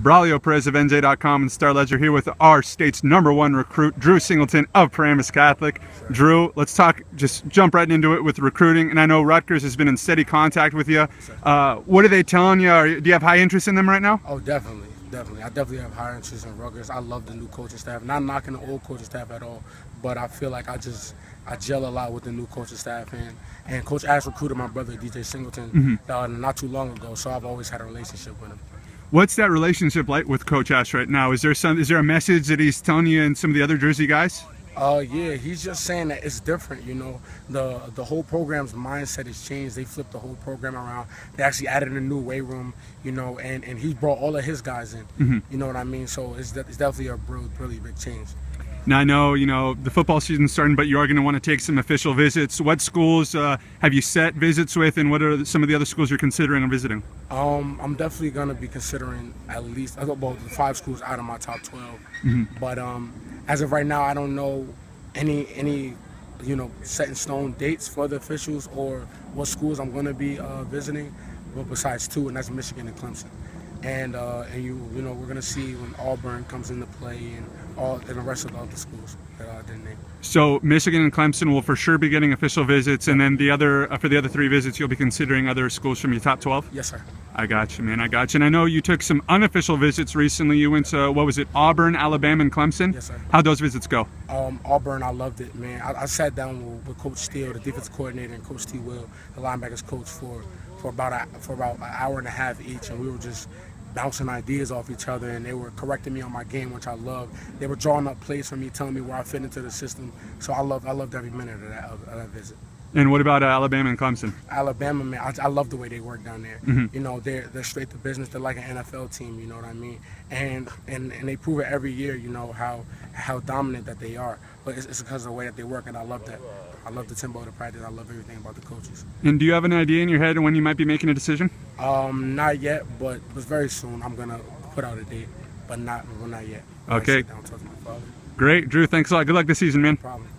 Braulio Perez of NJ.com and Star Ledger here with our state's #1 recruit, Drew Singleton of Paramus Catholic. Drew, let's talk, just jump right into it with recruiting. And I know Rutgers has been in steady contact with you. What are they telling you? Do you have high interest in them right now? Oh, definitely. I definitely have high interest in Rutgers. I love the new coaching staff. Not knocking the old coaching staff at all, but I feel like I gel a lot with the new coaching staff. And Coach Ash recruited my brother, DJ Singleton, not too long ago, so I've always had a relationship with him. What's that relationship like with Coach Ash right now? Is there a message that he's telling you and some of the other Jersey guys? Yeah, he's just saying that it's different, you know. The whole program's mindset has changed. They flipped the whole program around. They actually added a new weight room, you know, and he brought all of his guys in. You know what I mean? So it's definitely a really big change. Now I know, you know, the football season's starting, but you are going to want to take some official visits. What schools have you set visits with, and what are some of the other schools you're considering on visiting? I'm definitely going to be considering at least about 5 schools out of my top 12. But as of right now, I don't know any you know, set in stone dates for the officials or what schools I'm going to be visiting. But besides 2, and that's Michigan and Clemson. And you know, we're gonna see when Auburn comes into play and the rest of the other schools that I didn't name. So Michigan and Clemson will for sure be getting official visits, and then the other for the other 3 visits, you'll be considering other schools from your top 12. Yes, sir. I got you, man. I got you. And I know you took some unofficial visits recently. You went to, what was it, Auburn, Alabama, and Clemson? Yes, sir. How'd those visits go? Auburn, I loved it, man. I sat down with Coach Steele, the defensive coordinator, and Coach T. Will, the linebackers coach, for about an hour and a half each, and we were just bouncing ideas off each other, and they were correcting me on my game, which I loved. They were drawing up plays for me, telling me where I fit into the system. So I loved every minute of that visit. And what about Alabama and Clemson? Alabama, man, I love the way they work down there. You know, they're straight to business. They're like an NFL team, you know what I mean? And they prove it every year, you know, how dominant that they are. But it's because of the way that they work, and I love that. I love the tempo of the practice. I love everything about the coaches. And do you have an idea in your head when you might be making a decision? Not yet, but very soon I'm gonna put out a date, but not yet. Okay. Sit down and talk to my father. Great, Drew. Thanks a lot. Good luck this season, man. No problem.